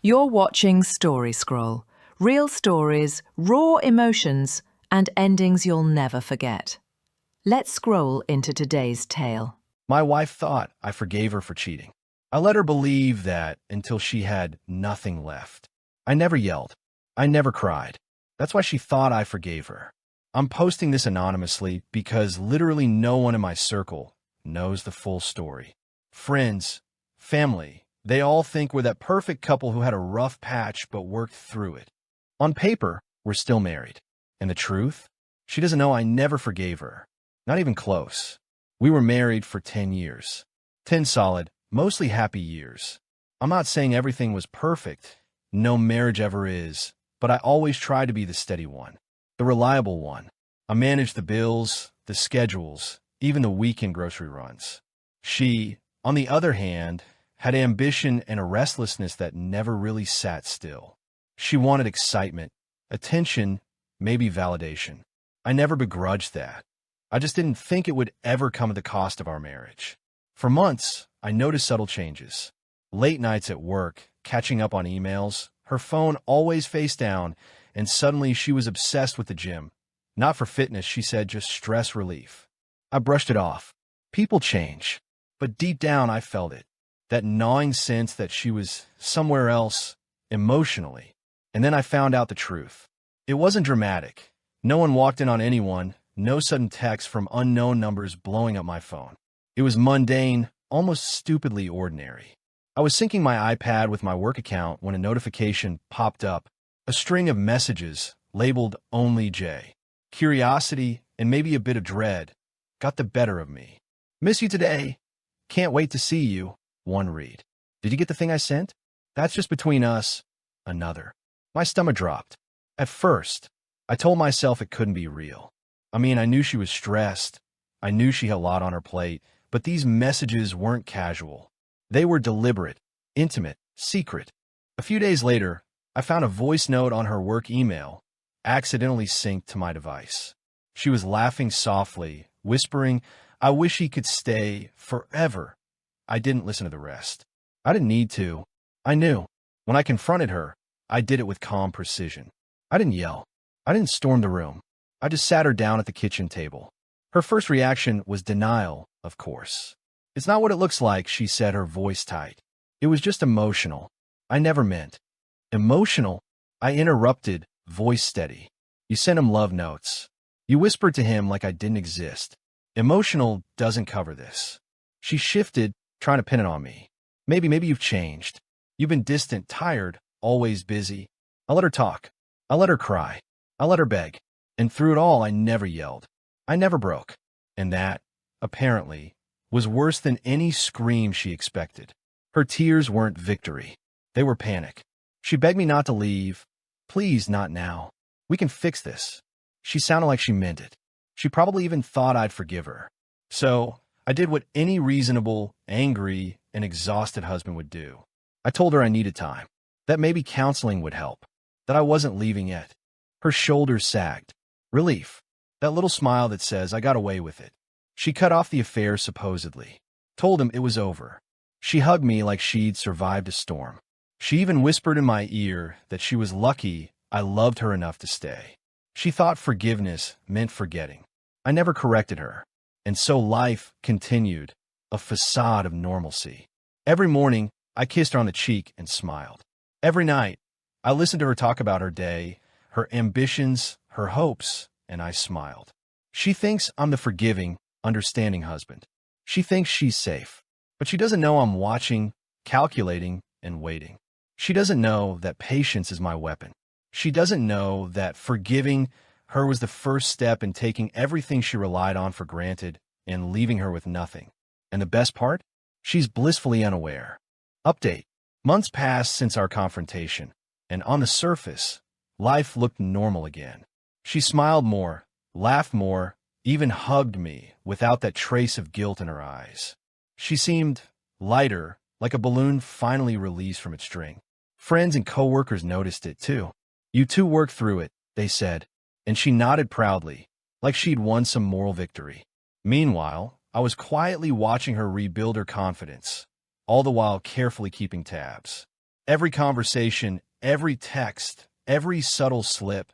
You're watching Story Scroll. Real stories, raw emotions, and endings you'll never forget. Let's scroll into today's tale. My wife thought I forgave her for cheating. I let her believe that until she had nothing left. I never yelled. I never cried. That's why she thought I forgave her. I'm posting this anonymously because literally no one in my circle knows the full story. Friends, family, they all think we're that perfect couple who had a rough patch but worked through it. On paper, we're still married. And the truth? She doesn't know I never forgave her. Not even close. We were married for 10 years. 10 solid, mostly happy years. I'm not saying everything was perfect. No marriage ever is. But I always tried to be the steady one. The reliable one. I managed the bills, the schedules, even the weekend grocery runs. She, on the other hand, had ambition and a restlessness that never really sat still. She wanted excitement, attention, maybe validation. I never begrudged that. I just didn't think it would ever come at the cost of our marriage. For months, I noticed subtle changes. Late nights at work, catching up on emails, her phone always face down, and suddenly she was obsessed with the gym. Not for fitness, she said, just stress relief. I brushed it off. People change. But deep down, I felt it. That gnawing sense that she was somewhere else, emotionally. And then I found out the truth. It wasn't dramatic. No one walked in on anyone, no sudden text from unknown numbers blowing up my phone. It was mundane, almost stupidly ordinary. I was syncing my iPad with my work account when a notification popped up, a string of messages labeled Only J. Curiosity, and maybe a bit of dread, got the better of me. Miss you today. Can't wait to see you. One read. Did you get the thing I sent? That's just between us. Another. My stomach dropped. At first, I told myself it couldn't be real. I mean, I knew she was stressed. I knew she had a lot on her plate, but these messages weren't casual. They were deliberate, intimate, secret. A few days later, I found a voice note on her work email, accidentally synced to my device. She was laughing softly, whispering, "I wish he could stay forever." I didn't listen to the rest. I didn't need to. I knew. When I confronted her, I did it with calm precision. I didn't yell. I didn't storm the room. I just sat her down at the kitchen table. Her first reaction was denial, of course. "It's not what it looks like," she said, her voice tight. "It was just emotional." I never meant. Emotional? I interrupted, voice steady. "You sent him love notes. You whispered to him like I didn't exist. Emotional doesn't cover this." She shifted, trying to pin it on me. Maybe you've changed. You've been distant, tired, always busy." I let her talk. I let her cry. I let her beg. And through it all, I never yelled. I never broke. And that, apparently, was worse than any scream she expected. Her tears weren't victory. They were panic. She begged me not to leave. "Please, not now. We can fix this." She sounded like she meant it. She probably even thought I'd forgive her. So I did what any reasonable, angry, and exhausted husband would do. I told her I needed time, that maybe counseling would help, that I wasn't leaving yet. Her shoulders sagged. Relief. That little smile that says, "I got away with it." She cut off the affair supposedly. Told him it was over. She hugged me like she'd survived a storm. She even whispered in my ear that she was lucky I loved her enough to stay. She thought forgiveness meant forgetting. I never corrected her. And so life continued, a facade of normalcy. Every morning, I kissed her on the cheek and smiled. Every night, I listened to her talk about her day, her ambitions, her hopes, and I smiled. She thinks I'm the forgiving, understanding husband. She thinks she's safe. But she doesn't know I'm watching, calculating, and waiting. She doesn't know that patience is my weapon. She doesn't know that forgiving her was the first step in taking everything she relied on for granted and leaving her with nothing. And the best part? She's blissfully unaware. Update. Months passed since our confrontation, and on the surface, life looked normal again. She smiled more, laughed more, even hugged me without that trace of guilt in her eyes. She seemed lighter, like a balloon finally released from its string. Friends and coworkers noticed it too. "You two worked through it," they said, and she nodded proudly, like she'd won some moral victory. Meanwhile, I was quietly watching her rebuild her confidence, all the while carefully keeping tabs. Every conversation, every text, every subtle slip,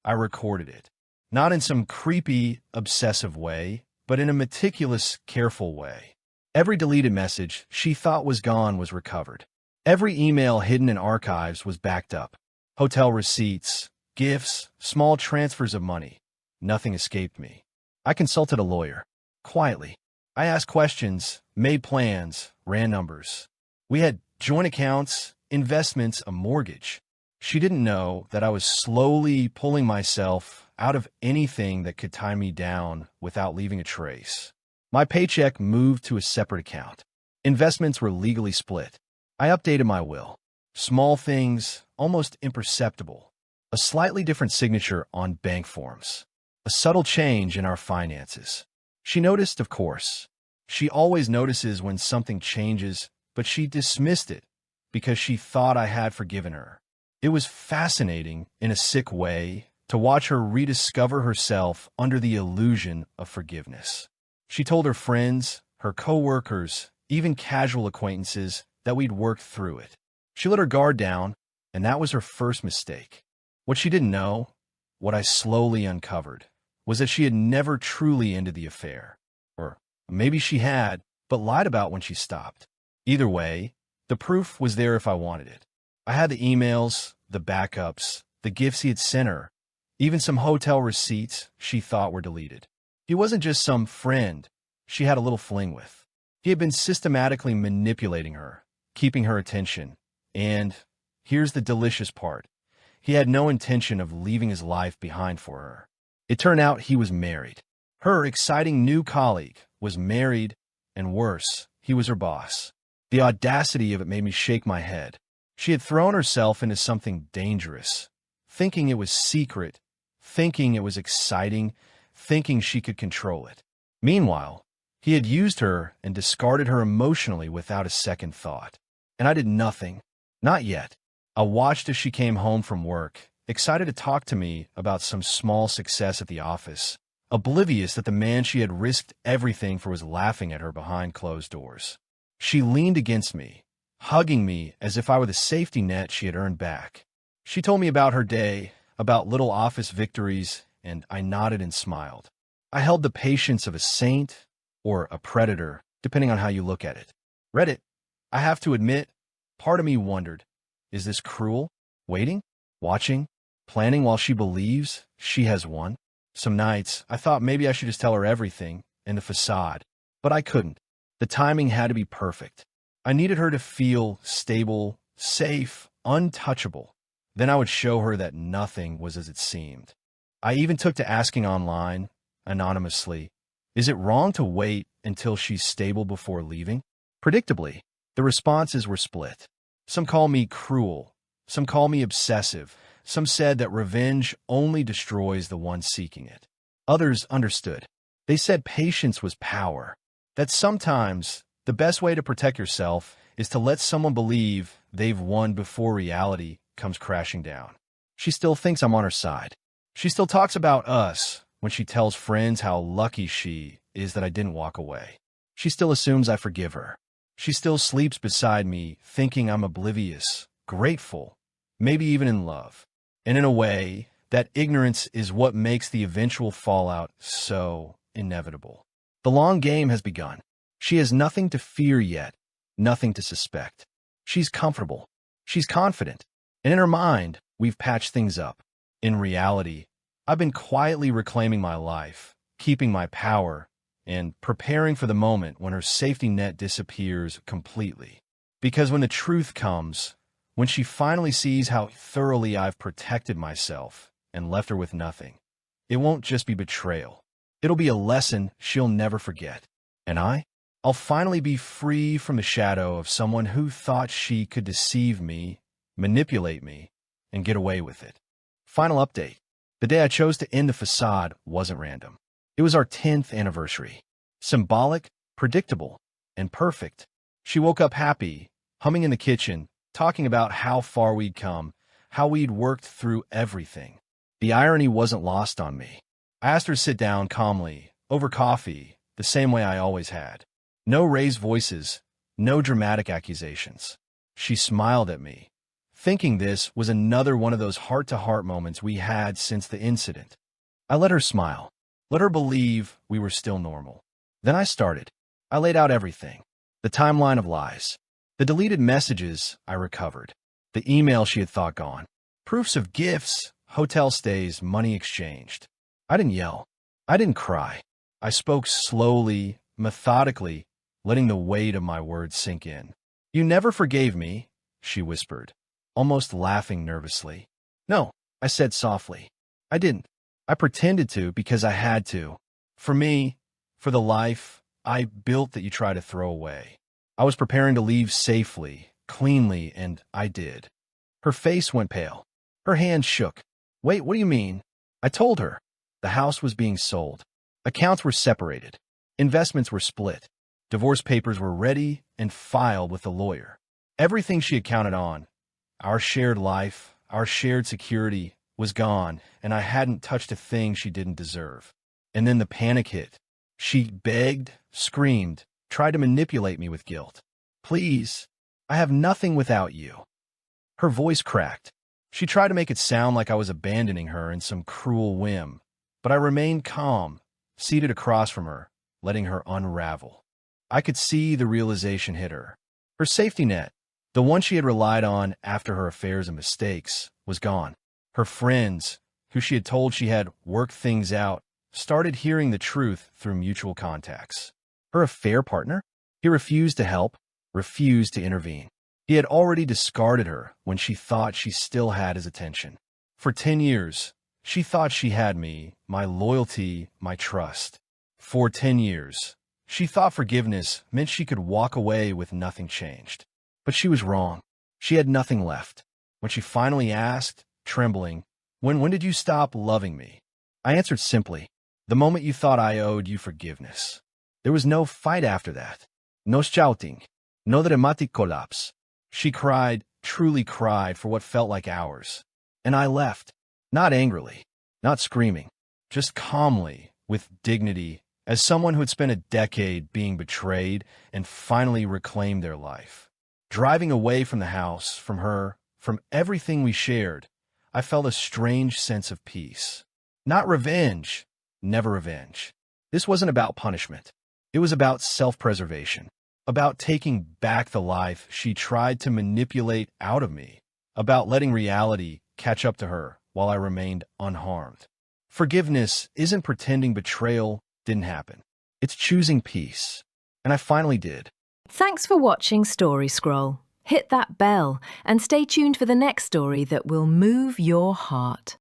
I recorded it. Not in some creepy, obsessive way, but in a meticulous, careful way. Every deleted message she thought was gone was recovered. Every email hidden in archives was backed up. Hotel receipts, gifts, small transfers of money. Nothing escaped me. I consulted a lawyer. Quietly. I asked questions, made plans, ran numbers. We had joint accounts, investments, a mortgage. She didn't know that I was slowly pulling myself out of anything that could tie me down without leaving a trace. My paycheck moved to a separate account. Investments were legally split. I updated my will. Small things, almost imperceptible. A slightly different signature on bank forms. A subtle change in our finances. She noticed, of course. She always notices when something changes, but she dismissed it because she thought I had forgiven her. It was fascinating, in a sick way, to watch her rediscover herself under the illusion of forgiveness. She told her friends, her coworkers, even casual acquaintances, that we'd worked through it. She let her guard down, and that was her first mistake. What she didn't know, what I slowly uncovered, was that she had never truly ended the affair. Or maybe she had, but lied about when she stopped. Either way, the proof was there if I wanted it. I had the emails, the backups, the gifts he had sent her, even some hotel receipts she thought were deleted. He wasn't just some friend she had a little fling with. He had been systematically manipulating her, keeping her attention, and here's the delicious part. He had no intention of leaving his life behind for her. It turned out he was married. Her exciting new colleague was married, and worse, he was her boss. The audacity of it made me shake my head. She had thrown herself into something dangerous, thinking it was secret, thinking it was exciting, thinking she could control it. Meanwhile, he had used her and discarded her emotionally without a second thought. And I did nothing. Not yet. I watched as she came home from work, excited to talk to me about some small success at the office, oblivious that the man she had risked everything for was laughing at her behind closed doors. She leaned against me, hugging me as if I were the safety net she had earned back. She told me about her day, about little office victories, and I nodded and smiled. I held the patience of a saint or a predator, depending on how you look at it. Read it. I have to admit, part of me wondered, is this cruel? Waiting? Watching? Planning while she believes she has won? Some nights, I thought maybe I should just tell her everything, and the facade. But I couldn't. The timing had to be perfect. I needed her to feel stable, safe, untouchable. Then I would show her that nothing was as it seemed. I even took to asking online, anonymously, is it wrong to wait until she's stable before leaving? Predictably, the responses were split. Some call me cruel. Some call me obsessive. Some said that revenge only destroys the one seeking it. Others understood. They said patience was power. That sometimes the best way to protect yourself is to let someone believe they've won before reality comes crashing down. She still thinks I'm on her side. She still talks about us when she tells friends how lucky she is that I didn't walk away. She still assumes I forgive her. She still sleeps beside me thinking I'm oblivious, grateful, maybe even in love. And in a way, that ignorance is what makes the eventual fallout so inevitable. The long game has begun. She has nothing to fear yet, nothing to suspect. She's comfortable. She's confident. And in her mind, we've patched things up. In reality, I've been quietly reclaiming my life, keeping my power, and preparing for the moment when her safety net disappears completely. Because when the truth comes, when she finally sees how thoroughly I've protected myself and left her with nothing, it won't just be betrayal. It'll be a lesson she'll never forget. And I'll finally be free from the shadow of someone who thought she could deceive me, manipulate me, and get away with it. Final update. The day I chose to end the facade wasn't random. It was our 10th anniversary. Symbolic, predictable, and perfect. She woke up happy, humming in the kitchen, talking about how far we'd come, how we'd worked through everything. The irony wasn't lost on me. I asked her to sit down calmly, over coffee, the same way I always had. No raised voices, no dramatic accusations. She smiled at me, thinking this was another one of those heart-to-heart moments we had since the incident. I let her smile, let her believe we were still normal. Then I started. I laid out everything. The timeline of lies. The deleted messages I recovered. The email she had thought gone. Proofs of gifts, hotel stays, money exchanged. I didn't yell. I didn't cry. I spoke slowly, methodically, letting the weight of my words sink in. "You never forgave me," she whispered, almost laughing nervously. "No," I said softly. "I didn't. I pretended to because I had to. For me, for the life I built that you try to throw away. I was preparing to leave safely, cleanly, and I did." Her face went pale. Her hands shook. "Wait, what do you mean?" I told her. The house was being sold. Accounts were separated. Investments were split. Divorce papers were ready and filed with the lawyer. Everything she had counted on, our shared life, our shared security, was gone, and I hadn't touched a thing she didn't deserve. And then the panic hit. She begged, screamed, tried to manipulate me with guilt. "Please, I have nothing without you." Her voice cracked. She tried to make it sound like I was abandoning her in some cruel whim, but I remained calm, seated across from her, letting her unravel. I could see the realization hit her. Her safety net, the one she had relied on after her affairs and mistakes, was gone. Her friends, who she had told she had worked things out, started hearing the truth through mutual contacts. Her affair partner? He refused to help, refused to intervene. He had already discarded her when she thought she still had his attention. For 10 years, she thought she had me, my loyalty, my trust. For 10 years, she thought forgiveness meant she could walk away with nothing changed. But she was wrong. She had nothing left. When she finally asked, trembling, when did you stop loving me?" I answered simply, "The moment you thought I owed you forgiveness." There was no fight after that. No shouting. No dramatic collapse. She cried, truly cried, for what felt like hours. And I left. Not angrily, not screaming, just calmly, with dignity, as someone who had spent a decade being betrayed and finally reclaimed their life. Driving away from the house, from her, from everything we shared, I felt a strange sense of peace. Not revenge, never revenge. This wasn't about punishment. It was about self-preservation, about taking back the life she tried to manipulate out of me, about letting reality catch up to her while I remained unharmed. Forgiveness isn't pretending betrayal didn't happen. It's choosing peace. And I finally did. Thanks for watching Story Scroll. Hit that bell and stay tuned for the next story that will move your heart.